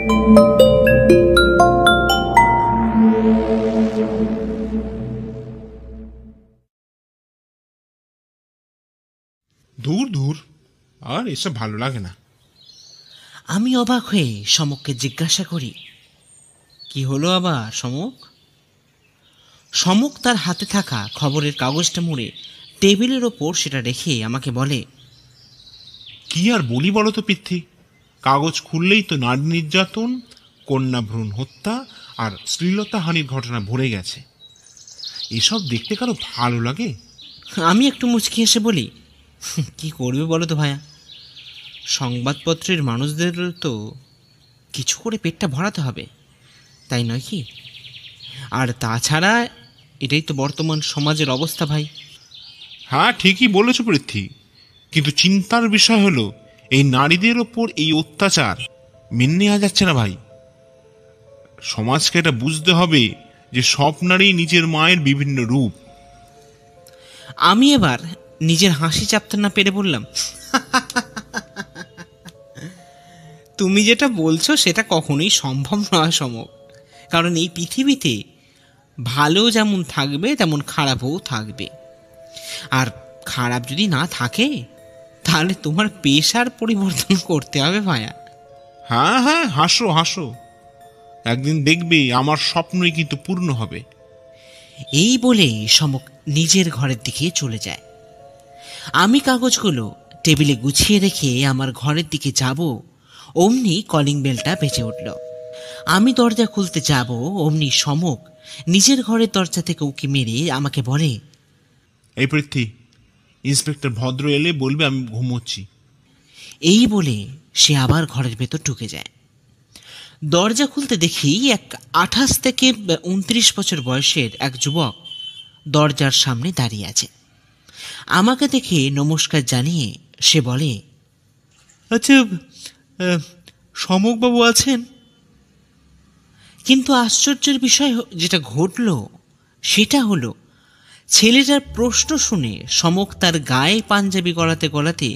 দূর দূর, আর এসব ভালো লাগে না। আমি অবাক হয়ে সমককে জিজ্ঞাসা করি, কি হলো আবার সমক? সমক তার হাতে থাকা খবরের কাগজটা মুড়ে টেবিলের ওপর সেটা রেখে আমাকে বলে, কি আর বলি বলো তো পৃথ্বী, কাগজ খুললেই তো নারী নির্যাতন, কন্যা ভ্রূণ হত্যা আর শ্লীলতাহানির ঘটনা ভরে গেছে। এসব দেখতে কারো ভালো লাগে? আমি একটু মুচকি এসে বলি, কি করবে বলো তো ভাইয়া, সংবাদপত্রের মানুষদের তো কিছু করে পেটটা ভরাতে হবে, তাই নয় কি? আর তাছাড়া এটাই তো বর্তমান সমাজের অবস্থা ভাই। হ্যাঁ, ঠিকই বলেছ পৃথ্বী, কিন্তু চিন্তার বিষয় হলো এই নারীদের ওপর এই অত্যাচার মেনে নেওয়া যাচ্ছে না ভাই। সমাজকে এটা বুঝতে হবে যে সব নারী নিজের মায়ের বিভিন্ন রূপ। আমি এবার নিজের হাসি চাপতে না পেরে বললাম, তুমি যেটা বলছো সেটা কখনোই সম্ভব নয় সমক, কারণ এই পৃথিবীতে ভালো যেমন থাকবে তেমন খারাপও থাকবে, আর খারাপ যদি না থাকে তাহলে তোমার পেশার পরিবর্তন করতে হবে ভাইয়া। হ্যাঁ হ্যাঁ, হাসো হাসো, একদিন দেখবে আমার স্বপ্নই কিন্তু পূর্ণ হবে। এই বলেই সমক নিজের ঘরের দিকে চলে যায়। আমি কাগজগুলো টেবিলে গুছিয়ে রেখে আমার ঘরের দিকে যাব, অমনি কলিং বেলটা বেজে উঠল। আমি দরজা খুলতে যাব, অমনি সমক নিজের ঘরের দরজা থেকে উঁকি মেরে আমাকে বলে, এই পৃথ্বী, ইন্সপেক্টর ভদ্র এলে বলবে আমি ঘুমোচ্ছি। এই বলে সে আবার ঘরের ভেতর ঢুকে যায়। দরজা খুলতে দেখি এক 28 থেকে 29 বছর বয়সের এক যুবক দরজার সামনে দাঁড়িয়ে আছে। আমাকে দেখে নমস্কার জানিয়ে সে বলে, আচ্ছা, সমকবাবু আছেন? কিন্তু আশ্চর্যের বিষয় যেটা ঘটল সেটা হলো, ছেলেটার প্রশ্ন শুনে সমক তার গায়ে পাঞ্জাবি গলাতে গলাতে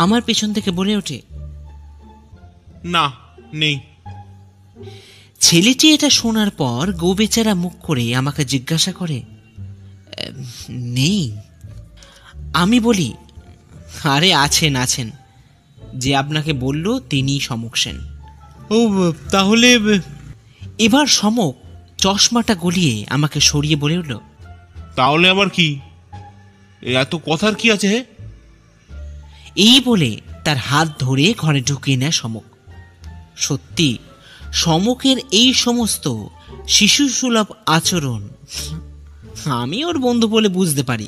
আমার পেছন থেকে বলে ওঠে, না, নেই। ছেলেটি এটা শোনার পর গোবেচারা মুখ করে আমাকে জিজ্ঞাসা করে, নেই? আমি বলি, আরে আছেন আছেন, যে আপনাকে বলল তিনি সমক সেন। ও তাহলে? এবার সমক চশমাটা গলিয়ে আমাকে সরিয়ে বলে উঠল, তাহলে আবার কি? এত কথার কি আছে? হে, এই বলে তার হাত ধরে ঘরে ঢুকিয়ে নেয় সমক। সত্যি সমকের এই সমস্ত শিশুসুলভ আচরণ আমি ওর বন্ধু বলে বুঝতে পারি,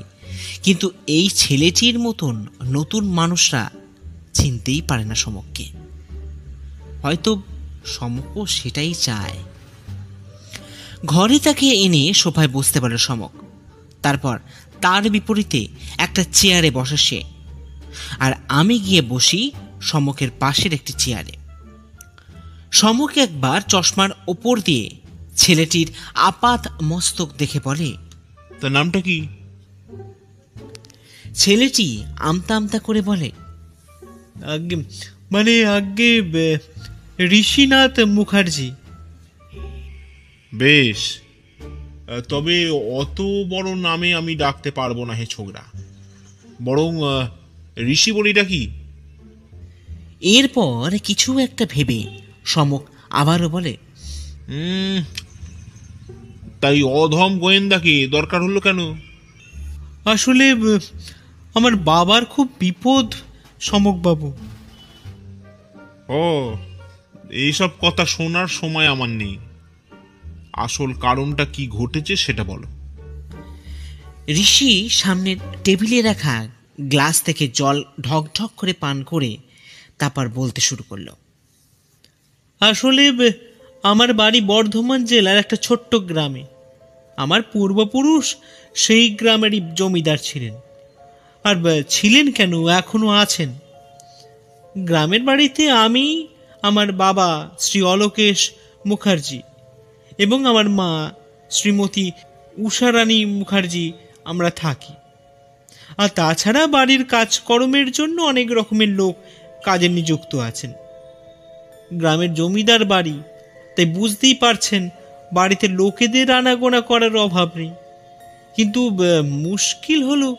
কিন্তু এই ছেলেটির মতন নতুন মানুষরা চিনতেই পারে না সমককে। হয়তো সমকও সেটাই চায়। ঘরে তাকে এনে সোফায় বসতে পারে সমক। তারপর তার বিপরীতে একটা চেয়ারে বসে সে, আর আমি গিয়ে বসি সমকের পাশের একটি চেয়ারে। সমক একবার চশমার ওপর দিয়ে ছেলেটির আপাত মস্তক দেখে বলে, তার নামটা কি? ছেলেটি আমতা আমতা করে বলে, আগে ঋষিনাথ মুখার্জি। বেশ, তবে অত বড় নামে আমি ডাকতে পারবো না হে ছোকরা, বরং ঋষি বলি ডাকি। এরপর কিছু একটা ভেবে সমক আবারও বলে, তাই অধম গোয়েন্দাকে দরকার হলো কেন? আসলে আমার বাবার খুব বিপদ সমকবাবু। ও, এইসব কথা শোনার সময় আমার নেই, আসল কারণটা কি ঘটেছে সেটা বলো। ঋষি সামনের টেবিলে রাখা গ্লাস থেকে জল ঢকঢক করে পান করে তারপর বলতে শুরু করলো, আসলে আমার বাড়ি বর্ধমান জেলার একটা ছোট্ট গ্রামে। আমার পূর্বপুরুষ সেই গ্রামেরই জমিদার ছিলেন, আর ছিলেন কেন, এখনো আছেন। গ্রামের বাড়িতে আমি, আমার বাবা শ্রী অলোকেশ মুখার্জি এবং আমার মা শ্রীমতী উষারানী মুখার্জি আমরা থাকি। আর তাছাড়া বাড়ির কাজকর্মের জন্য অনেক রকমের লোক কাজে নিযুক্ত আছেন। গ্রামের জমিদার বাড়ি, তাই বুঝতেই পারছেন বাড়িতে লোকেদের আনাগোনা করার অভাব নেই। কিন্তু মুশকিল হলো,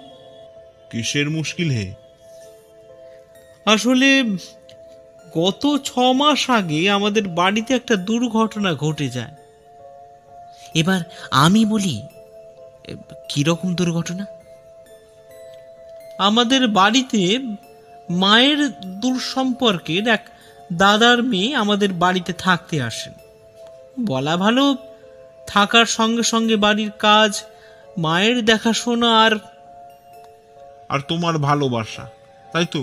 কিসের মুশকিল হে? আসলে গত 6 মাস আগে আমাদের বাড়িতে একটা দুর্ঘটনা ঘটে যায়। এবার আমি বলি, কিরকম দুর্ঘটনা? আমাদের বাড়িতে মায়ের দূর সম্পর্কের এক দাদার মেয়ে আমাদের বাড়িতে থাকতে আসেন। বলা ভালো, থাকার সঙ্গে সঙ্গে বাড়ির কাজ, মায়ের দেখাশোনা আর তোমার ভালোবাসা, তাই তো?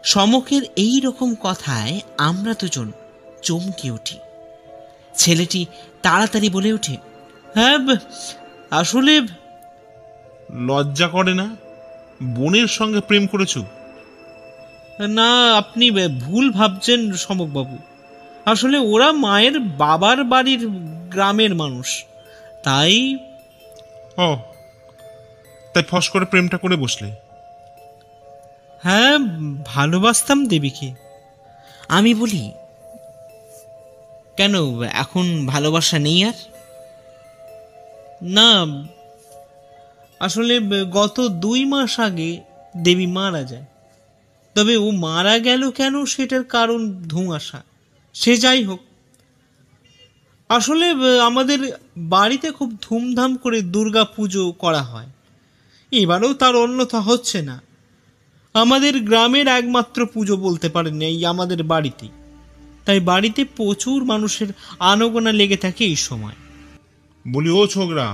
সমকের এই রকম কথায় আমরা দুজন চমকে উঠি। ছেলেটি তাড়াতাড়ি বলে ওঠে, হ্যাঁ, আসলে লজ্জা করে না? বোনের সঙ্গে প্রেম করেছো? না, আপনি ভুল ভাবছেন সমকবাবু। আসলে ওরা মায়ের বাবার বাড়ির গ্রামের মানুষ, তাই ও, তাই ফস করে প্রেমটা করে বসলে? হ্যাঁ, ভালোবাসতাম দেবীকে। আমি বলি, কেন এখন ভালোবাসা নেই আর? না, আসলে গত 2 মাস আগে দেবী মারা যায়। তবে ও মারা গেল কেন সেটার কারণ ধোঁয়াশা। সে যাই হোক, আসলে আমাদের বাড়িতে খুব ধুমধাম করে দুর্গা পুজো করা হয়। এবারেও তার অন্যথা হচ্ছে না। আমাদের গ্রামের একমাত্র পুজো বলতে পারেন এই আমাদের বাড়িতেই, তাই বাড়িতে প্রচুর মানুষের আনাগোনা লেগে থাকে এই সময়। বলি, ও ছোকরা,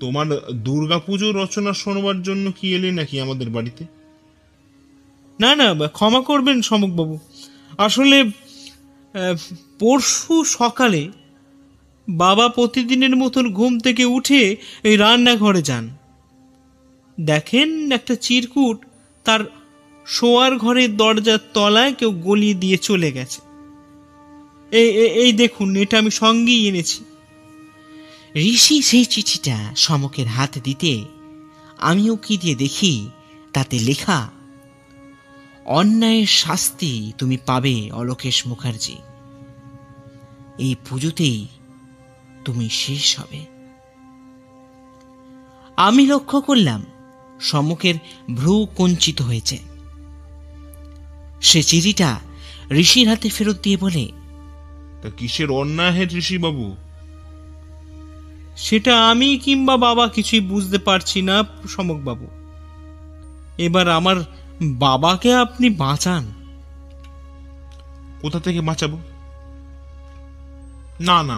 তোমার দুর্গা পুজোর রচনা শোনবার জন্য কি এলে নাকি আমাদের বাড়িতে? না না, ক্ষমা করবেন সমকবাবু। আসলে পরশু সকালে বাবা প্রতিদিনের মতন ঘুম থেকে উঠে এই রান্নাঘরে যান। দেখেন একটা চিরকুট তার শোয়ার ঘরের দরজার তলায় কেউ গলিয়ে দিয়ে চলে গেছে। এই দেখুন, এটা আমি সঙ্গেই এনেছি। ঋষি সেই চিঠিটা সমকের হাতে দিতে আমিও কি দিয়ে দেখি, তাতে লেখা, অন্যায়ের শাস্তি তুমি পাবে অলোকেশ মুখার্জি, এই পুজোতেই তুমি শেষ হবে। আমি লক্ষ্য করলাম সমকের ভ্রু কুঞ্চিত হয়েছে। সে চিঠিটা ঋষির হাতে ফেরত দিয়ে বলে, তা কিসের অন্যায় হে ঋষি বাবু? সেটা আমি কিংবা বাবা কিছুই বুঝতে পারছি না সমকবাবু। এবার আমার বাবাকে আপনি বাঁচান। কোথা থেকে বাঁচাবো? না না,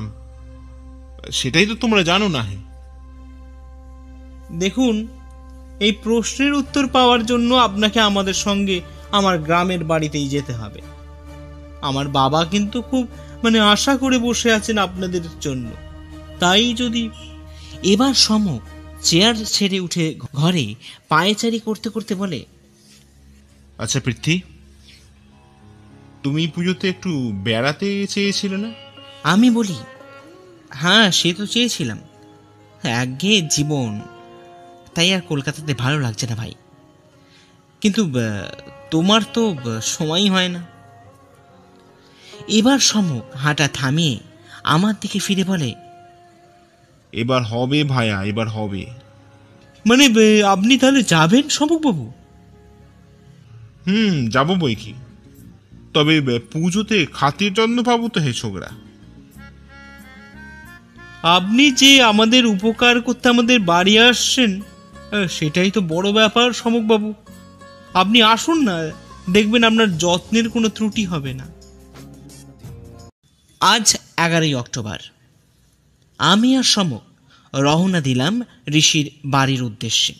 সেটাই তো তোমরা জানো না হে। দেখুন, এই প্রশ্নের উত্তর পাওয়ার জন্য আপনাকে আমাদের সঙ্গে আমার গ্রামের বাড়িতেই যেতে হবে। আমার বাবা কিন্তু খুব আশা করে বসে আছেন আপনাদের জন্য। তাই যদি এবার সমক চেয়ার ছেড়ে উঠে ঘরে পায়চারি করতে করতে বলে, আচ্ছা পৃথ্বী, তুমি পুজোতে একটু বেড়াতে চেয়েছিলে না? আমি বলি, হ্যাঁ সে তো চেয়েছিলাম, একঘেয়ে জীবন, তাই আর কলকাতাতে ভালো লাগছে না ভাই। কিন্তু তোমার তো সময়ই হয় না। এবার সমক হাঁটা থামিয়ে আমার দিকে ফিরে বলে, এবার হবে ভাইয়া, এবার হবে। আপনি তাহলে যাবেন সমকবাবু? যাবো বই কি, তবে পুজোতে খাতির যত্ন পাবো তো হে ছোকরা। আপনি যে আমাদের উপকার করতে আমাদের বাড়ি আসছেন, সেটাই তো বড় ব্যাপার সমকবাবু। আপনি আসুন না, দেখবেন আপনার যত্নের কোনো ত্রুটি হবে না। আজ 11ই অক্টোবর। আমি আর সমক রওনা দিলাম ঋষির বাড়ির উদ্দেশ্যে।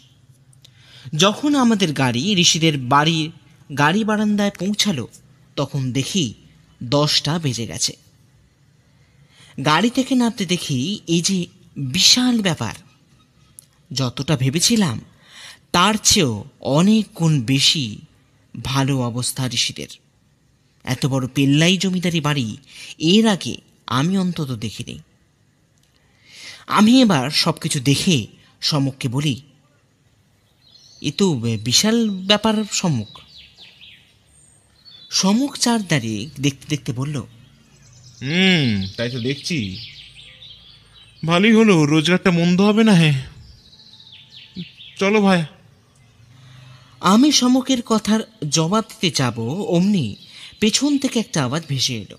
যখন আমাদের গাড়ি ঋষিদের বাড়ির গাড়ি বারান্দায় পৌঁছালো, তখন দেখি 10টা বেজে গেছে। গাড়ি থেকে নামতে দেখি এই যে বিশাল ব্যাপার। যতটা ভেবেছিলাম তার চেয়েও অনেক গুণ বেশি ভালো অবস্থা ঋষিদের। এত বড় পেল্লাই জমিদারি বাড়ি এর আগে আমি অন্তত দেখিনি। আমি এবার সবকিছু দেখে সমককে বলি, এ তো বিশাল ব্যাপার সমক। সমক চার দাঁড়িয়ে দেখতে দেখতে বলল, তাই তো দেখছি। ভালোই হলো, রোজগারটা মন্দ হবে না। হ্যাঁ, চলো ভাই। আমি সমকের কথার জবাব দিতে যাব, অমনি পেছন থেকে একটা আওয়াজ ভেসে এলো।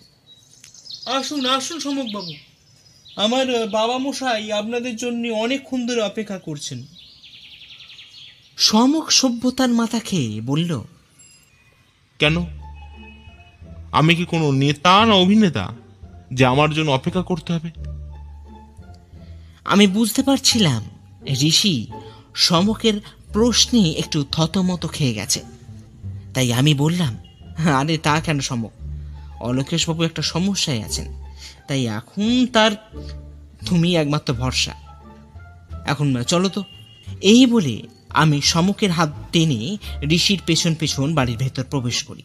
আসুন আসুন সমকবাবু, আমার বাবা মশাই আপনাদের জন্য অনেকক্ষণ ধরে অপেক্ষা করছেন। সমক সভ্যতার মাথা খেয়ে বলল, কেন? আমি কি কোনো নেতা না অভিনেতা যে আমার জন্য অপেক্ষা করতে হবে? আমি বুঝতে পারছিলাম ঋষি সমকের প্রশ্নে একটু থতমত খেয়ে গেছে। তাই আমি বললাম, আরে তা কেন সমক, অলোকেশবাবু একটা সমস্যায় আছেন, তাই এখন তার তুমি একমাত্র ভরসা। এখন চলো তো। এই বলে আমি সমকের হাত টেনে ঋষির পেছন পেছন বাড়ির ভেতর প্রবেশ করি।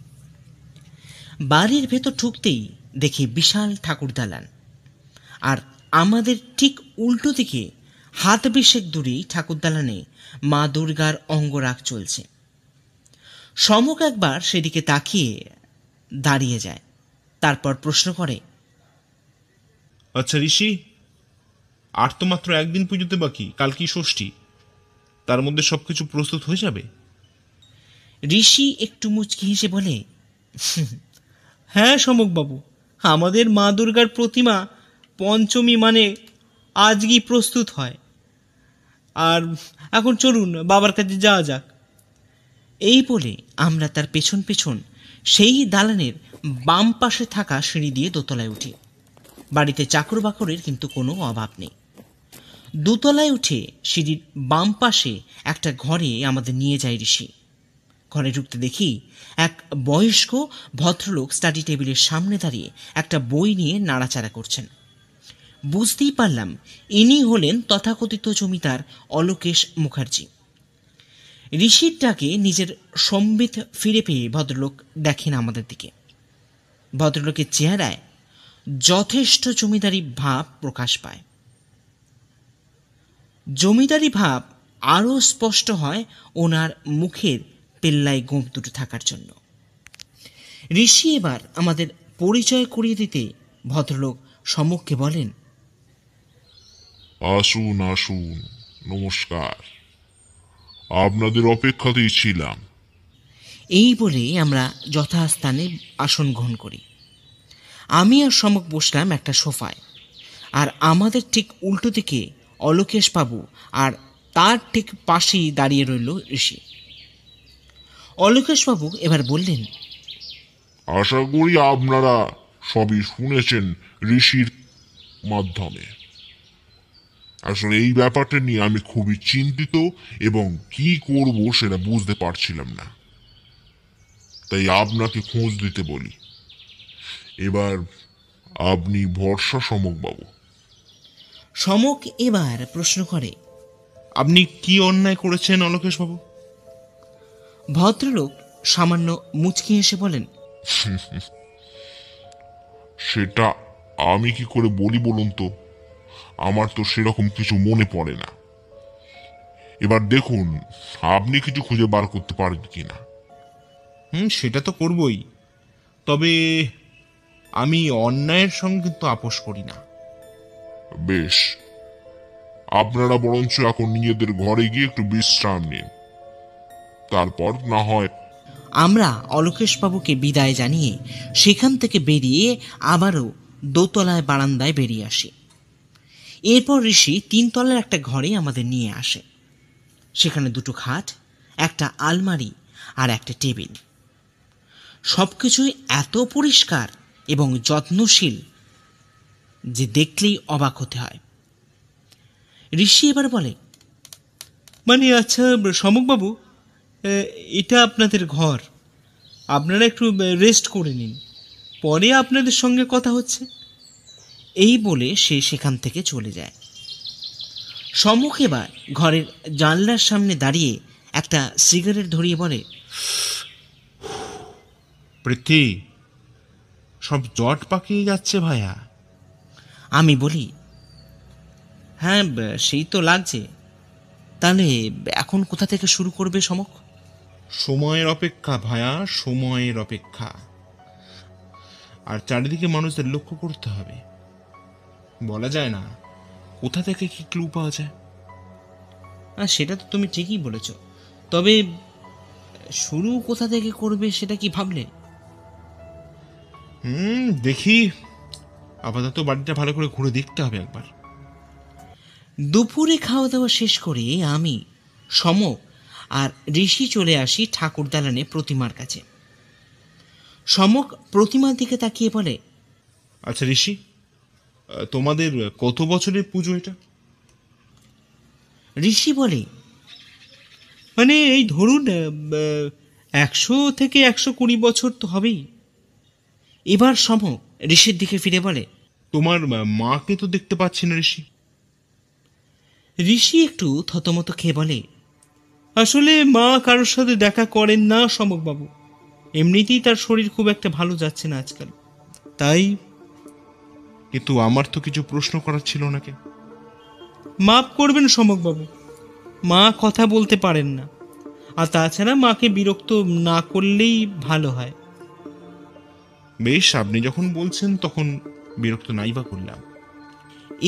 বাড়ির ভেতর ঢুকতেই দেখি বিশাল ঠাকুর দালান, আর আমাদের ঠিক উল্টো দিকে হাত বিশেক দূরেই ঠাকুর দালানে মা দুর্গার অঙ্গরাগ চলছে। সমক একবার সেদিকে তাকিয়ে দাঁড়িয়ে যায়, তারপর প্রশ্ন করে, আচ্ছা ঋষি, আর তো মাত্র একদিন পুজোতে বাকি, কাল কি ষষ্ঠী, তার মধ্যে সবকিছু প্রস্তুত হয়ে যাবে? ঋষি একটু মুচকি হেসে বলে, হ্যাঁ সমকবাবু, আমাদের মা দুর্গার প্রতিমা পঞ্চমী মানে আজই প্রস্তুত হয়। আর এখন চলুন বাবার কাছে যাওয়া যাক। এই বলে আমরা তার পেছন পেছন সেই দালানের বাম পাশে থাকা সিঁড়ি দিয়ে দোতলায় উঠি। বাড়িতে চাকর বাকরের কিন্তু কোনো অভাব নেই। দোতলায় উঠে সিঁড়ির বাম পাশে একটা ঘরে আমাদের নিয়ে যায় ঋষি। ঘরে ঢুকতে দেখি এক বয়স্ক ভদ্রলোক স্টাডি টেবিলের সামনে দাঁড়িয়ে একটা বই নিয়ে নাড়াচাড়া করছেন। বুঝতেই পারলাম ইনি হলেন তথাকথিত জমিদার অলোকেশ মুখার্জি। ঋষির ডাকে নিজের সম্বিত ফিরে পেয়ে ভদ্রলোক দেখেন আমাদের দিকে। ভদ্রলোকের চেহারায় যথেষ্ট জমিদারি ভাব প্রকাশ পায়। জমিদারি ভাব আরও স্পষ্ট হয় ওনার মুখের পেল্লায় গোঁফ দুটো থাকার জন্য। ঋষি এবার আমাদের পরিচয় করিয়ে দিতে ভদ্রলোক সম্মুখে বলেন, আসুন আসুন, নমস্কার, আপনাদের অপেক্ষাতেই ছিলাম। এই বলে আমরা যথাস্থানে আসন গ্রহণ করি। আমি আর সমক বসলাম একটা সোফায়, আর আমাদের ঠিক উল্টো দিকে অলোকেশ বাবু, আর তার ঠিক পাশেই দাঁড়িয়ে রইল ঋষি। অলোকেশ বাবু এবার বললেন, আশা করি আপনারা সবই শুনেছেন ঋষির মাধ্যমে। আসলে এই ব্যাপারটা নিয়ে আমি খুবই চিন্তিত এবং কি করব সেটা বুঝতে পারছিলাম না, তাই আপনাকে খোঁজ দিতে বলি। এবার আপনি ভরসা সমকবাবু। সমক এবার প্রশ্ন করে, আপনি কি অন্যায় করেছেন অলোকেশ বাবু? ভদ্রলোক সামান্য মুচকি হেসে বলেন, সেটা আমি কি করে বলি বলুন তো, আমার তো সেরকম কিছু মনে পড়ে না। এবার দেখুন আপনি কিছু খুঁজে বার করতে পারেন কিনা। সেটা তো করবই, তবে আমি অন্যায়ের সঙ্গে কিন্তু আপোষ করি না। বেশ, আপনারা বরঞ্চ এখন নিজেদের ঘরে গিয়ে একটু বিশ্রাম নিন, তারপর না হয়। আমরা অলোকেশবাবুকে বিদায় জানিয়ে সেখান থেকে বেরিয়ে আবারও দোতলায় বারান্দায় বেরিয়ে আসি। এরপর ঋষি তিনতলার একটা ঘরে আমাদের নিয়ে আসে। সেখানে দুটো খাট, একটা আলমারি আর একটা টেবিল। সবকিছুই এত পরিষ্কার এবং যত্নশীল যে দেখলেই অবাক হতে হয়। ঋষি এবার বলে, মানে আচ্ছা সমকবাবু, এটা আপনাদের ঘর, আপনারা একটু রেস্ট করে নিন, পরে আপনাদের সঙ্গে কথা হচ্ছে। এই বলে সে সেখান থেকে চলে যায়। সম্মুখ এবার ঘরের জানলার সামনে দাঁড়িয়ে একটা সিগারেট ধরিয়ে বলে, পৃথ্বী, সব জট পাকিয়ে যাচ্ছে ভাইয়া। আমি বলি, হ্যাঁ সেই তো লাগছে। তাহলে এখন কোথা থেকে শুরু করবে সমক? সময়ের অপেক্ষা ভায়া, সময়ের অপেক্ষা। আর চারিদিকে মানুষদের লক্ষ্য করতে হবে। বলা যায় না কোথা থেকে কি ক্লু পাওয়া যায়। আর সেটা তো তুমি ঠিকই বলেছ, তবে শুরু কোথা থেকে করবে সেটা কি ভাবলে? দেখি, আপাতত বাড়িটা ভালো করে ঘুরে দেখতে হবে একবার। দুপুরে খাওয়া দাওয়া শেষ করে আমি, সমক আর ঋষি চলে আসি ঠাকুর দালানে প্রতিমার কাছে। সমক প্রতিমার দিকে তাকিয়ে বলে, আচ্ছা ঋষি, তোমাদের কত বছরের পুজো এটা? ঋষি বলে, মানে এই ধরুন 100 থেকে 120 বছর তো হবেই। এবার সমক ঋষির দিকে ফিরে বলে, তোমার মাকে তো দেখতে পাচ্ছি না ঋষি। ঋষি একটু থতমত খেয়ে বলে, আসলে মা কারোর সাথে দেখা করেন না সমকবাবু, এমনিতেই তার শরীর খুব একটা ভালো যাচ্ছে না আজকাল, তাই। কিন্তু আমার তো কিছু প্রশ্ন করার ছিল নাকি? মাফ করবেন সমকবাবু, মা কথা বলতে পারেন না, আর তাছাড়া মাকে বিরক্ত না করলেই ভালো হয়। বেশ, আপনি যখন বলছেন তখন বিরক্ত নাই বা করলাম।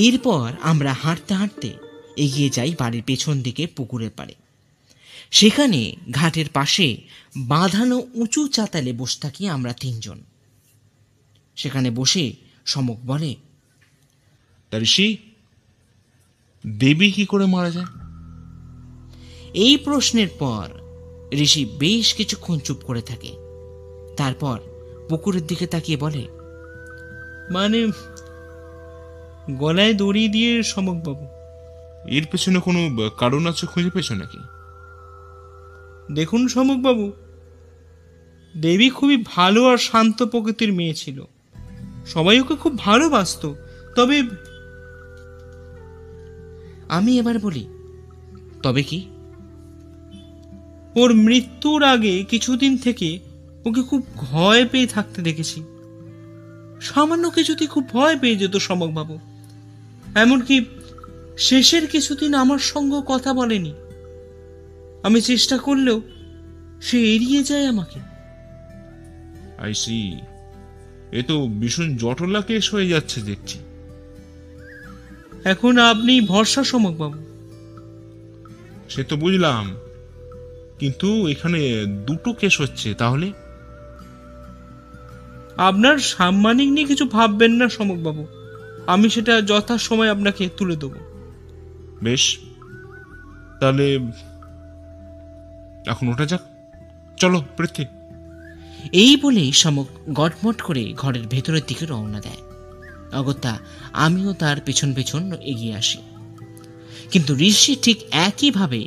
এরপর আমরা হাঁটতে হাঁটতে এগিয়ে যাই বাড়ির পেছন দিকে পুকুরের পাড়ে। সেখানে ঘাটের পাশে বাঁধানো উঁচু চাতালে বসে থাকি আমরা 3 জন। সেখানে বসে সমক বলে, তা ঋষি, দেবী কি করে মারা যায়? এই প্রশ্নের পর ঋষি বেশ কিছুক্ষণ চুপ করে থাকে। তারপর পুকুরের দিকে তাকিয়ে বলে, মানে গলায় দড়ি দিয়ে সমকবাবু। এর পেছনে কোনো কারণ আছে খুঁজে পেয়েছো নাকি? দেখুন সমকবাবু, দেবী খুবই ভালো আর শান্ত প্রকৃতির মেয়ে ছিল, সবাই ওকে খুব ভালোবাসতো। তবে আমি এবার বলি, তবে কি? ওর মৃত্যুর আগে কিছুদিন থেকে ওকে খুব ভয় পেয়ে থাকতে দেখেছি। সামান্য কিছুতেই খুব ভয় পেয়ে যেত সমকবাবু, এমনকি শেষের কিছুদিন আমার সঙ্গে কথা বলেনি। আমি চেষ্টা করলেও সে এড়িয়ে যায় আমাকে। আই সি, এ তো ভীষণ জটলা কেস হয়ে যাচ্ছে দেখছি। এখন আপনি ভরসা সমকবাবু। সে তো বুঝলাম, কিন্তু এখানে দুটো কেস হচ্ছে, তাহলে? আপনার সাম্মানিক নিয়ে কিছু ভাববেন না সমকবাবু, আমি সেটা যথাসময় আপনাকে তুলে দেব। বেশ, তাহলে এখন ওঠা যাক। চলো পৃথ্বী। এই বলেই সমক গটমট করে ঘরের ভেতরের দিকে রওনা দেয়। অগত্যা আমিও তার পেছন পেছন এগিয়ে আসি। কিন্তু ঋষি ঠিক একইভাবে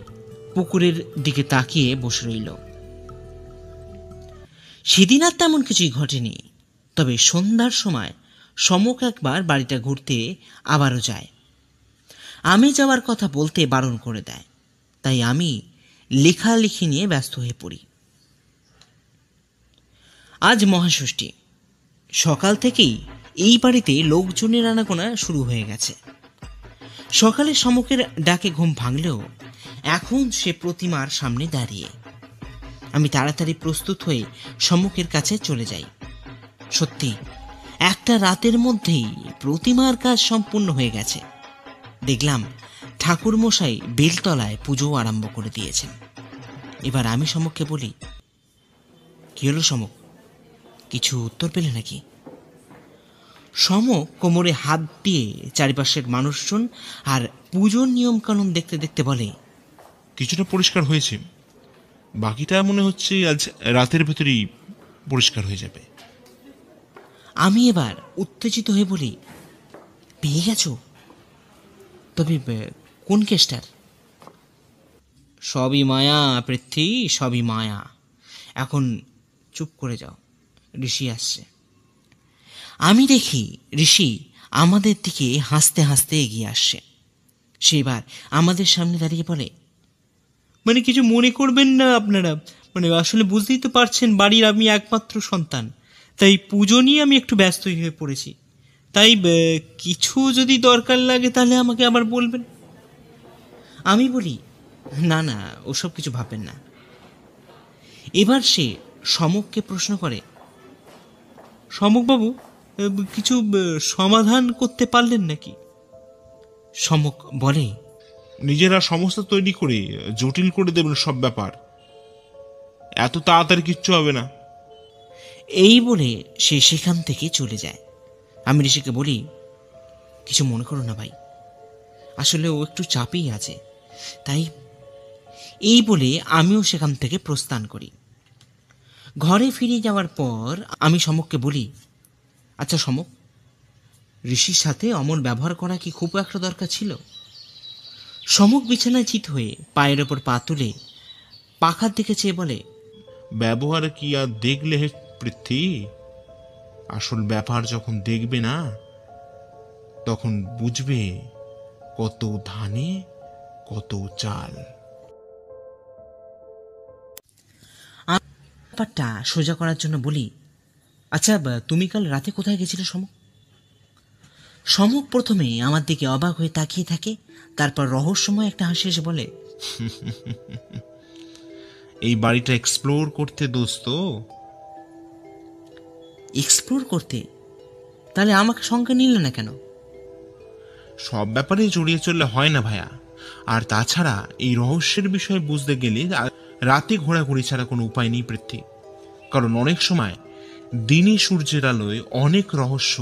পুকুরের দিকে তাকিয়ে বসে রইল। সেদিন আর তেমন কিছুই ঘটেনি। তবে সন্ধ্যার সময় সমক একবার বাড়িটা ঘুরতে আবারও যায়। আমি যাওয়ার কথা বলতে বারণ করে দেয়, তাই আমি লেখালেখি নিয়ে ব্যস্ত হয়ে পড়ি। আজ মহাষষ্ঠী। সকাল থেকেই এই বাড়িতে লোকজনের আনাগোনা শুরু হয়ে গেছে। সকালে সমকের ডাকে ঘুম ভাঙলেও এখন সে প্রতিমার সামনে দাঁড়িয়ে। আমি তাড়াতাড়ি প্রস্তুত হয়ে সমকের কাছে চলে যাই। সত্যি একটা রাতের মধ্যেই প্রতিমার কাজ সম্পূর্ণ হয়ে গেছে। দেখলাম ঠাকুরমশাই বেলতলায় পুজো আরম্ভ করে দিয়েছেন। এবার আমি সমককে বলি, কি হলো সমক, কিছু উত্তর পেলে নাকি? সমক কোমরে হাত দিয়ে চারিপাশের মানুষজন আর পুজোর নিয়মকানুন দেখতে দেখতে বলে, কিছুটা পরিষ্কার হয়েছে, বাকিটা মনে হচ্ছে আজ রাতের ভেতরেই পরিষ্কার হয়ে যাবে। আমি এবার উত্তেজিত হয়ে বলি, পেয়ে গেছো? তবে কোন কেসটার? সবই মায়া পৃথ্বী, সবই মায়া। এখন চুপ করে যাও, ঋষি আসছে। আমি দেখি ঋষি আমাদের দিকে হাসতে হাসতে এগিয়ে আসছে। সে এবার আমাদের সামনে দাঁড়িয়ে বলে, মানে কিছু মনে করবেন না আপনারা, মানে আসলে বুঝতেই তো পারছেন বাড়ির আমি একমাত্র সন্তান, তাই পুজো নিয়ে আমি একটু ব্যস্ত হয়ে পড়েছি। তাই কিছু যদি দরকার লাগে তাহলে আমাকে আবার বলবেন। আমি বলি, না না, ওসব কিছু ভাববেন না। এবার সে সমককে প্রশ্ন করে, সমকবাবু, কিছু সমাধান করতে পারলেন নাকি? সমক বলে, নিজেরা সমস্যা তৈরি করে জটিল করে দেবেন সব ব্যাপার। এত তাড়াতাড়ি কিচ্ছু হবে না। এই বলে সে সেখান থেকে চলে যায়। আমি ঋষিকে বলি, কিছু মনে করো না ভাই, আসলে ও একটু চাপেই আছে, তাই। এই বলে আমিও সেখান থেকে প্রস্থান করি। ঘরে ফিরে যাওয়ার পর আমি সমককে বলি, আচ্ছা সমক, ঋষির সাথে অমন ব্যবহার করা কি খুব একটা দরকার ছিল? সমক বিছানায় চিত হয়ে পায়ের ওপর পা তুলে পাখার দিকে চেয়ে বলে, ব্যবহার কি আর দেখলে হে পৃথ্বী? আসল ব্যাপার যখন দেখবে না, তখন বুঝবে কত ধানে কত চাল। ব্যাপারটা সোজা করার জন্য বলি, আচ্ছা তুমি কাল রাতে কোথায় গেছিলে সমক? সমক প্রথমে আমার দিকে অবাক হয়ে তাকিয়ে থাকে, তারপর রহস্যময় একটা হাসি এসে বলে, এই বাড়িটা এক্সপ্লোর করতে দোস্ত। এক্সপ্লোর করতে? তাহলে আমাকে সঙ্গে নিলে না কেন? সব ব্যাপারে জড়িয়ে চললে হয় না ভাইয়া। আর তাছাড়া এই রহস্যের বিষয়ে বুঝতে গেলে রাতে ঘোরাঘুরি ছাড়া কোনো উপায় নেই পৃথ্বী। কারণ অনেক সময় দিনে সূর্যের আলোয় অনেক রহস্য,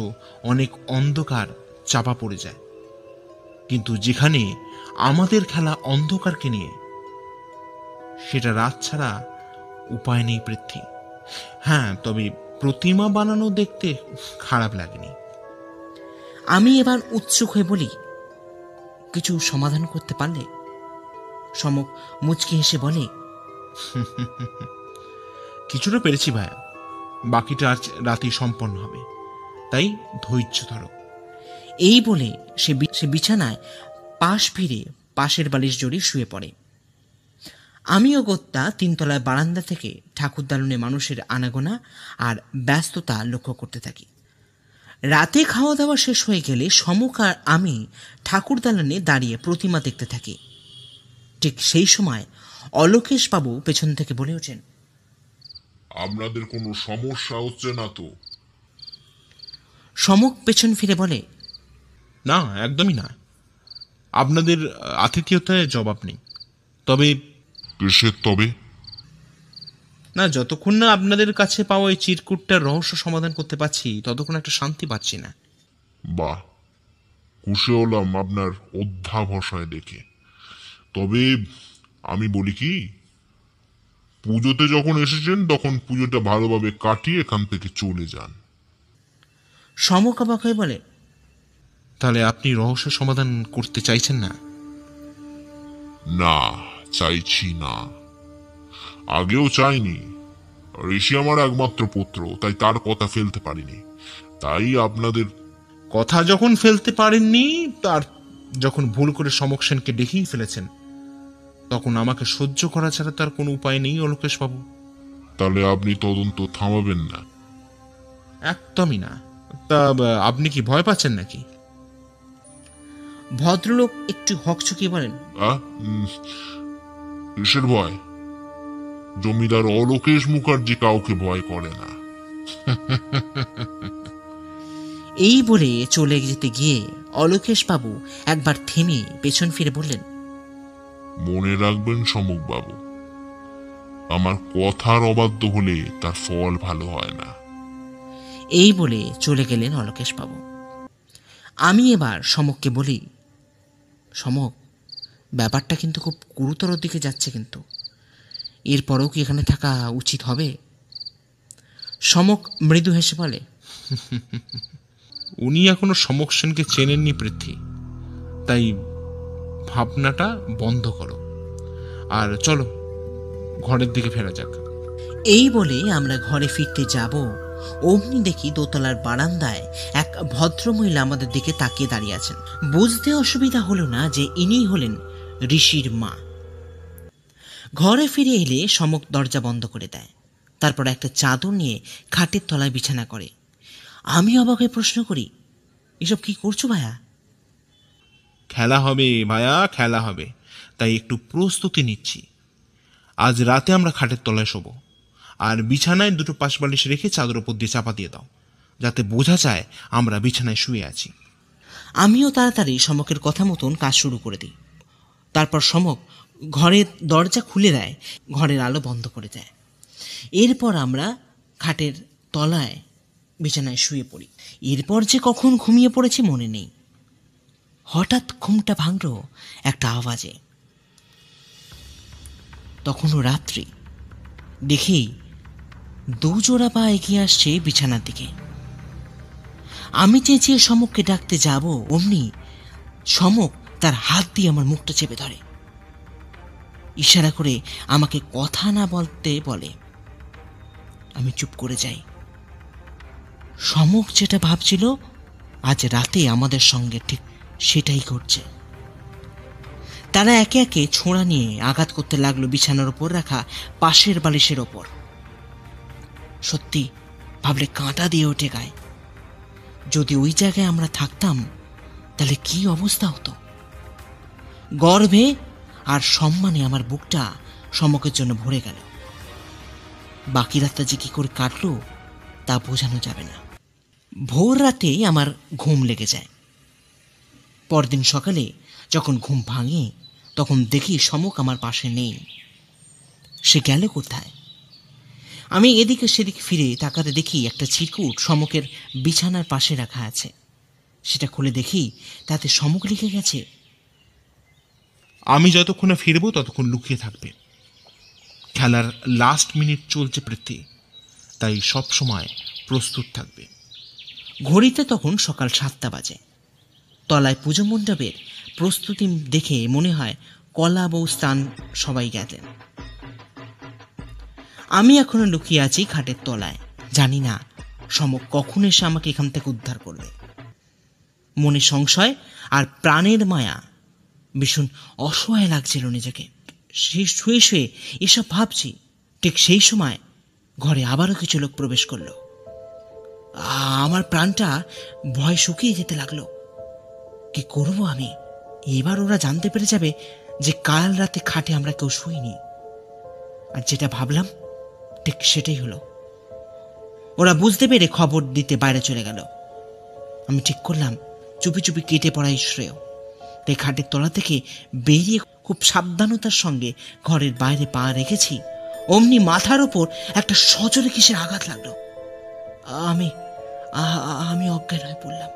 অনেক অন্ধকার চাপা পড়ে যায়। কিন্তু যেখানে আমাদের খেলা অন্ধকারকে নিয়ে, সেটা রাত ছাড়া উপায় নেই পৃথ্বী। হ্যাঁ, তবে প্রতিমা বানানো দেখতে খারাপ লাগেনি। আমি এবার উৎসুক হয়ে বলি, কিছু সমাধান করতে পারলে? সমক মুচকি হেসে বলে, কিছুটা পেরেছি ভাইয়া, বাকিটা আজ রাতেই সম্পন্ন হবে, তাই ধৈর্য ধরো। এই বলে সে বিছানায় পাশ ফিরে পাশের বালিশ জড়িয়ে শুয়ে পড়ে। আমিও গোত্তা তিনতলায় বারান্দা থেকে ঠাকুর দালনে মানুষের আনাগোনা আর ব্যস্ততা লক্ষ্য করতে থাকি। রাতে খাওয়া দাওয়া শেষ হয়ে গেলে সমক আর আমি ঠাকুর দালানে দাঁড়িয়ে প্রতিমা দেখতে থাকি। ঠিক সেই সময় অলোকেশ বাবু পেছন থেকে বলে ওঠেন, আপনাদের কোনো সমস্যা হচ্ছে না তো? সমক পেছন ফিরে বলে, না, একদমই না। আপনাদের আতিথেয়তায় জবাব নেই। তবে কিসের তবে? না, যতক্ষণ না আপনাদের কাছে পাওয়া এই চিরকুটটার রহস্য সমাধান করতে পারছি, ততক্ষণ একটা শান্তি পাচ্ছি না। বাহ, খুশি হলাম আপনার অধ্যাবসায় দেখে। তবে আমি বলি কি, পুজোতে যখন এসেছেন তখন পুজোটা ভালোভাবে কাটিয়ে এখান থেকে চলে যান। সমক অবাক হয়ে বলে, তাহলে আপনি রহস্য সমাধান করতে চাইছেন না? না, চাইছি না। আগেও চাইনি। ঋষি আমার একমাত্র পুত্র, তাই তার কথা ফেলতে পারিনি। তাই আপনাদের কথা যখন ফেলতে পারেননি, তার যখন ভুল করে সমক সেনকে ডেকেই ফেলেছেন, তখন আমাকে সহ্য করা ছাড়া তার কোনো উপায় নেই অলোকেশ বাবু। তাহলে আপনি তদন্ত থামাবেন না? একদমই না। তা আপনি কি ভয় পাচ্ছেন নাকি? ভদ্রলোক একটু হকচকিয়ে বলেন, কিসের ভয়? জমিদার অলোকেশ মুখার্জি কাউকে ভয় করে না। এই বলে চলে যেতে গিয়ে অলোকেশ বাবু একবার থেমে পেছন ফিরে বললেন, মনে রাখবেন সমক বাবু, আমার কথার অবাধ্য হলে তার ফল ভালো হয় না। এই বলে চলে গেলেন অলোকেশ বাবু। আমি এবার সমককে বলি, সমক, ব্যাপারটা কিন্তু খুব গুরুতর দিকে যাচ্ছে, কিন্তু এরপরেও কি এখানে থাকা উচিত হবে? সমক মৃদু হেসে বলে, উনি এখনো সমক সেনকে চেনেননি পৃথ্বী, তাই ভাবনাটা বন্ধ করো আর চলো ঘরের দিকে ফেরা যাক। এই বলে আমরা ঘরে ফিরতে যাব, অমনি দেখি দোতলার বারান্দায় এক ভদ্রমহিলা আমাদের দিকে তাকিয়ে দাঁড়িয়ে আছেন। বুঝতে অসুবিধা হলো না যে ইনি হলেন ঋষির মা। ঘরে ফিরে এলে সমক দরজা বন্ধ করে দেয়, তারপর একটা চাদর নিয়ে খাটের তলায় বিছানা করে। আমি অবাক হয়ে প্রশ্ন করি, এসব কি করছো ভাইয়া? খেলা হবে ভাইয়া, খেলা হবে, তাই একটু প্রস্তুতি নিচ্ছি। আজ রাতে আমরা খাটের তলায় শোবো, আর বিছানায় দুটো পাশ বালিশ রেখে চাদর ওপর দিয়ে চাপা দিয়ে দাও। যাতে বোঝা যায় আমরা বিছানায় শুয়ে আছি। আমিও তাড়াতাড়ি সমকের কথা মতন কাজ শুরু করে দিই। তারপর সমক ঘরের দরজা খুলে দেয়, ঘরের আলো বন্ধ করে দেয়। এরপর আমরা খাটের তলায় বিছানায় শুয়ে পড়ি। এরপর যে কখন ঘুমিয়ে পড়েছি মনে নেই। হঠাৎ ঘুমটা ভাঙল একটা আওয়াজে। তখনও রাত্রি। দেখি দুজোড়া পা এগিয়ে আসছে বিছানার দিকে। আমি চেঁচিয়ে সমককে ডাকতে যাব, অমনি সমক তার হাত দিয়ে আমার মুখটা চেপে ধরে, ইশারা করে আমাকে কথা না বলতে বলে। আমি চুপ করে যাই। সমক যেটা ভাবছিল আজ রাতে আমাদের সঙ্গে ঠিক সেটাই ঘটছে। তারা একে একে ছোঁড়া নিয়ে আঘাত করতে লাগলো বিছানার ওপর রাখা পাশের বালিশের ওপর। সত্যি ভাবলে কাঁটা দিয়ে ওঠে গায়ে। যদি ওই জায়গায় আমরা থাকতাম তাহলে কি অবস্থা হতো। গর্বে আর সম্মানে আমার বুকটা সমকের জন্য ভরে গেল। বাকি রাতটা যে কি করে কাটলো তা বোঝানো যাবে না। ভোর রাতে আমার ঘুম লেগে যায়। পরদিন সকালে যখন ঘুম ভাঙে তখন দেখি সমক আমার পাশে নেই। সে গেল কোথায়? আমি এদিকে সেদিকে ফিরে তাকাতে দেখি একটা চিরকুট সমকের বিছানার পাশে রাখা আছে। সেটা খুলে দেখি তাতে সমক লিখে গেছে, আমি যতক্ষণে ফিরবো ততক্ষণ লুকিয়ে থাকবে। খেলার লাস্ট মিনিট চলছে পৃথ্বী, তাই সব সময় প্রস্তুত থাকবে। ঘড়িতে তখন সকাল 7টা বাজে। তলায় পুজো মণ্ডপের প্রস্তুতি দেখে মনে হয় কলা বউ স্থান সবাই গেলেন। আমি এখনো লুকিয়ে আছি খাটের তলায়। জানি না সমক কখন এসে আমাকে এখান থেকে উদ্ধার করবে। মনে সংশয় আর প্রাণের মায়া, ভীষণ অসহায় লাগছিল নিজেকে। শুয়ে শুয়ে এসব ভাবছি। ঠিক সেই সময় ঘরে আবারও কিছু লোক প্রবেশ করলো। আমার প্রাণটা ভয় শুকিয়ে যেতে লাগলো। কি করব আমি? এবার ওরা জানতে পেরে যাবে যে কাল রাতে খাটে আমরা কেউ শুইনি। আর যেটা ভাবলাম ঠিক সেটাই হলো। ওরা বুঝতে পেরে খবর দিতে বাইরে চলে গেল। আমি ঠিক করলাম চুপি চুপি কেটে পড়াই শ্রেয়। তাই খাটের তলা থেকে বেরিয়ে খুব সাবধানতার সঙ্গে ঘরের বাইরে পা রেখেছি। অমনি মাথার ওপর একটা সজোরে কিসের আঘাত লাগলো। আমি অজ্ঞান হয়ে পড়লাম।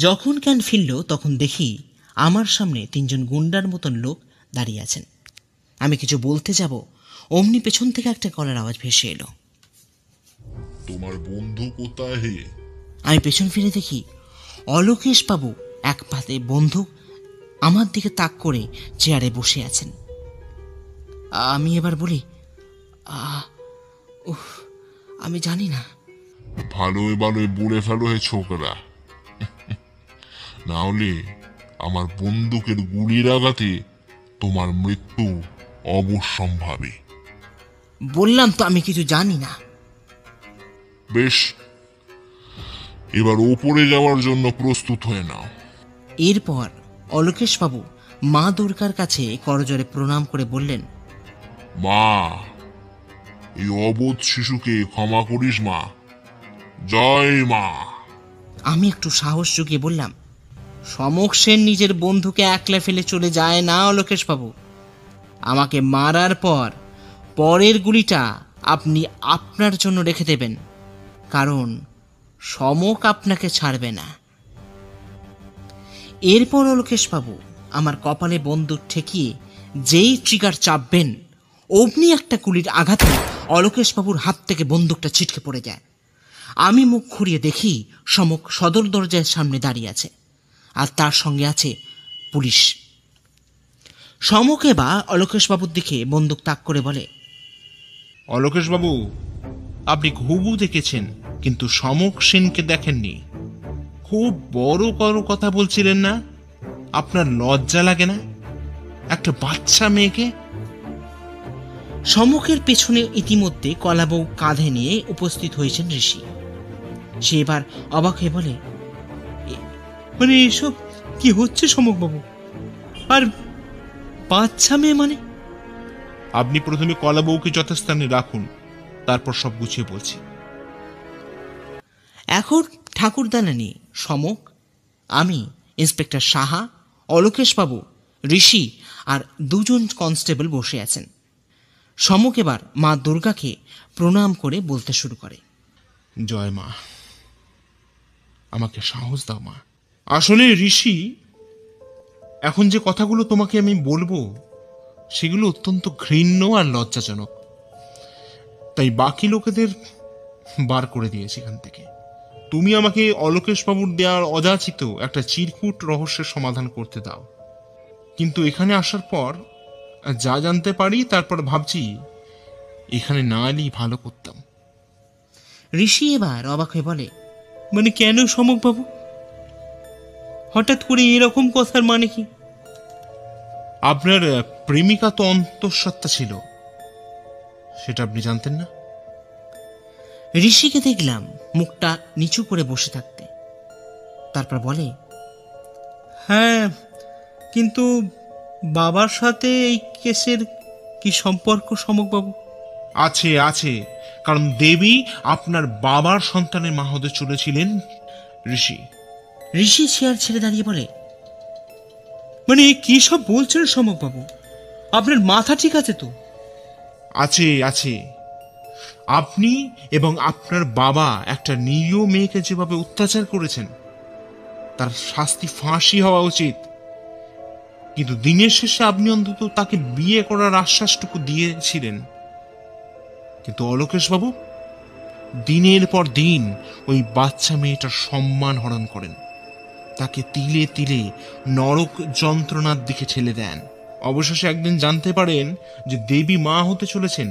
যখন জ্ঞান ফিরল তখন দেখি আমার সামনে 3জন গুন্ডার মতন লোক দাঁড়িয়ে আছেন। আমি কিছু বলতে যাব, অমনি পেছন থেকে একটা গলার আওয়াজ ভেসে এলো, তোমার বন্ধু কোথায় হে? আমি পেছন ফিরে দেখি অলোকেশ বাবু এক হাতে বন্দুক আমার দিকে তাক করে চেয়ারে বসে আছেন। আমি এবার বলি, আমি জানি না। ভালোই ভালোই বলে ফেলো হে ছোকরা, না হলে আমার বন্দুকের গুলির আঘাতে তোমার মৃত্যু অবশ্যম্ভাবী। বললাম তো আমি কিছু জানি না। বেশ, এবার ওপরে যাওয়ার জন্য প্রস্তুত হয়ে নাও। এরপর অলোকেশ বাবু মা দুর্গার কাছে করজোড়ে প্রণাম করে বললেন, মা, এই অবোধ শিশুকে ক্ষমা করিস মা। জয় মা। আমি একটু সাহস জুগিয়ে বললাম, সমক সেন নিজের বন্ধুকে একলা ফেলে চলে যায় না অলোকেশ বাবু। আমাকে মারার পর পরের গুলিটা আপনি আপনার জন্য রেখে দেবেন, কারণ সমক আপনাকে ছাড়বে না। এরপর অলোকেশ বাবু আমার কপালে বন্দুক ঠেকিয়ে যেই ট্রিগার চাপবেন অমনি একটা গুলির আঘাতে অলোকেশ বাবুর হাত থেকে বন্দুকটা ছিটকে পড়ে যায়। আমি মুখ ঘুরিয়ে দেখি সমক সদর দরজার সামনে দাঁড়িয়ে আছে, আর তার সঙ্গে আছে পুলিশ। সমকে বা অলোকেশ বাবুর দিকে বন্দুক তাক করে বলে, অলোকেশ বাবু, আপনি ঘুঘু দেখেছেন কিন্তু সমক সেনকে দেখেননি। খুব বড় কথা বলছিলেন না? আপনার লজ্জা লাগে না একটা বাচ্চা মেয়েকে? সমকের পেছনে ইতিমধ্যে কলাবউ কাঁধে নিয়ে উপস্থিত হয়েছেন ঋষি। সে এবার অবাক হয়ে বলে, মানে এসব কি হচ্ছে সমক বাবু? আর বাচ্চা মেয়ে মানে? আপনি প্রথমে কলা বউকে যথাস্থানে রাখুন, তারপর সব গুছিয়ে বলছি। এখন ঠাকুরদালানি সমক, আমি, ইন্সপেক্টর সাহা, অলোকেশবাবু, ঋষি আর দুজন কনস্টেবল বসে আছেন। সমক এবার মা দুর্গাকে প্রণাম করে বলতে শুরু করে, জয় মা, আমাকে সাহস দাও মা। আসলে ঋষি, এখন যে কথাগুলো তোমাকে আমি বলবো সেগুলো অত্যন্ত ঘৃণ্য আর লজ্জাজনক, তাই বাকি লোকেদের বার করে দিয়েছি এখান থেকে। তুমি আমাকে অলোকেশবাবুর দেওয়ার অযাচিত একটা চিরকুট রহস্যের সমাধান করতে দাও। কিন্তু এখানে আসার পর যা জানতে পারি তারপর ভাবছি এখানে না এলেই ভালো করতাম। ঋষি এবার অবাক হয়ে বলে, মানে কেন সমকবাবু, হঠাৎ করে এরকম কথার মানে কি? আপনার প্রেমিকা তো অন্তঃসত্ত্বা ছিল, সেটা আপনি জানতেন না? ঋষিকে দেখলাম মুখটা নিচু করে বসে থাকতে। তারপর বলে, হ্যাঁ, কিন্তু বাবার সাথে এই কেসের কি সম্পর্ক সমকবাবু? আছে আছে, কারণ দেবী আপনার বাবার সন্তানের মা হতে চলেছিলেন ঋষি। ঋষি চেয়ার ছেড়ে দাঁড়িয়ে বলে, মানে কি সব বলছেন সমকবাবু? আপনার মাথা ঠিক আছে তো? আছে আছে, আপনি এবং আপনার বাবা একটা নিরীহ মেয়েকে যেভাবে অত্যাচার করেছেন তার শাস্তি ফাঁসি হওয়া উচিত। কিন্তু দিনের শেষে আপনি অন্তত তাকে বিয়ে করার আশ্বাসটুকু দিয়েছিলেন। কিন্তু অলোকেশবাবু দিনের পর দিন ওই বাচ্চা মেয়েটার সম্মান হরণ করেন, তাকে তিলে তিলে নরক যন্ত্রণার দিকে ঠেলে দেন। অবশেষে একদিন জানতে পারেন যে দেবী মা হতে চলেছেন,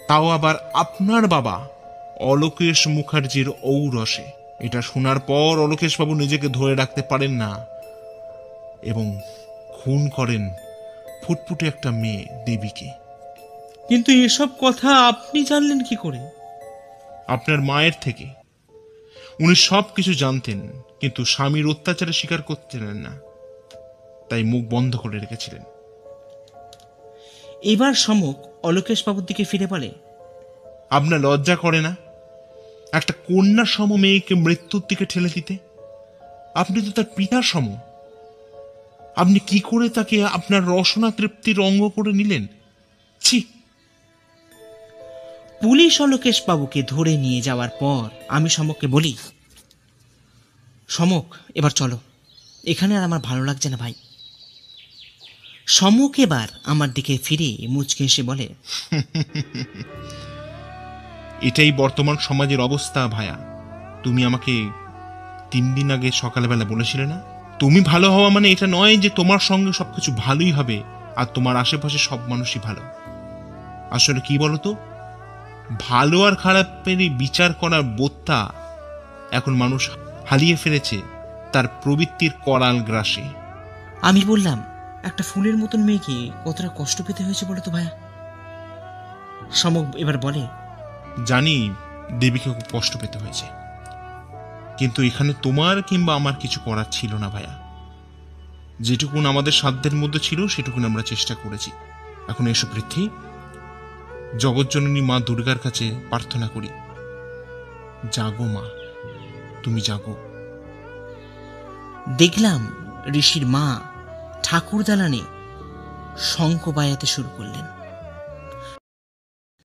তাও আবার আপনার বাবা অলোকেশ মুখার্জির ঔরসে। এটা শোনার পর অলোকেশবাবু নিজেকে ধরে রাখতে পারেন না এবং খুন করেন ফুটফুটে একটা মেয়ে দেবীকে। কিন্তু এসব কথা আপনি জানলেন কি করে? আপনার মায়ের থেকে। উনি সব কিছু জানতেন, কিন্তু স্বামীর অত্যাচারে স্বীকার করতেন না, তাই মুখ বন্ধ করে রেখেছিলেন। এবার সমক অলোকেশবাবুর দিকে ফিরে বলে, আপনার লজ্জা করে না একটা কন্যার সম মেয়েকে মৃত্যুর দিকে ঠেলে দিতে? আপনি তো তার পিতার সম। আপনি কি করে তাকে আপনার রসনা তৃপ্তির অঙ্গ করে নিলেন? ছি! পুলিশ অলোকেশবাবুকে ধরে নিয়ে যাওয়ার পর আমি সমককে বলি, সমক এবার চলো, এখানে আর আমার ভালো লাগছে না ভাই। সমক এবার আমার দিকে ফিরে মুচকে এসে বলে, এটাই বর্তমান সমাজের অবস্থা ভায়া। তুমি আমাকে 3 দিন আগে সকালবেলা বলেছিলে না, তুমি ভালো হওয়া মানে এটা নয় যে তোমার সঙ্গে সবকিছু ভালোই হবে আর তোমার আশেপাশে সব মানুষই ভালো। আসলে কি বলতো, ভালো আর খারাপের বিচার করার বোধটা এখন মানুষ হারিয়ে ফেলেছে তার প্রবৃত্তির করাল গ্রাসে। আমি বললাম, একটা ফুলের মতন মেয়েকে কতটা কষ্ট পেতে হয়েছে বলো তো ভাইয়া। সমক এবার বলে, জানি দেবীকে খুব কষ্ট পেতে হয়েছে, কিন্তু এখানে তোমার কিংবা আমার কিছু করার ছিল না ভাইয়া। যেটুকুন আমাদের সাধ্যের মধ্যে ছিল সেটুকুন আমরা চেষ্টা করেছি। এখন এসো পৃথ্বী, জগৎজননী মা দুর্গার কাছে প্রার্থনা করি, জাগো মা, তুমি জাগো। দেখলাম ঋষির মা ঠাকুর দালানে শঙ্খ বাজাতে শুরু করলেন।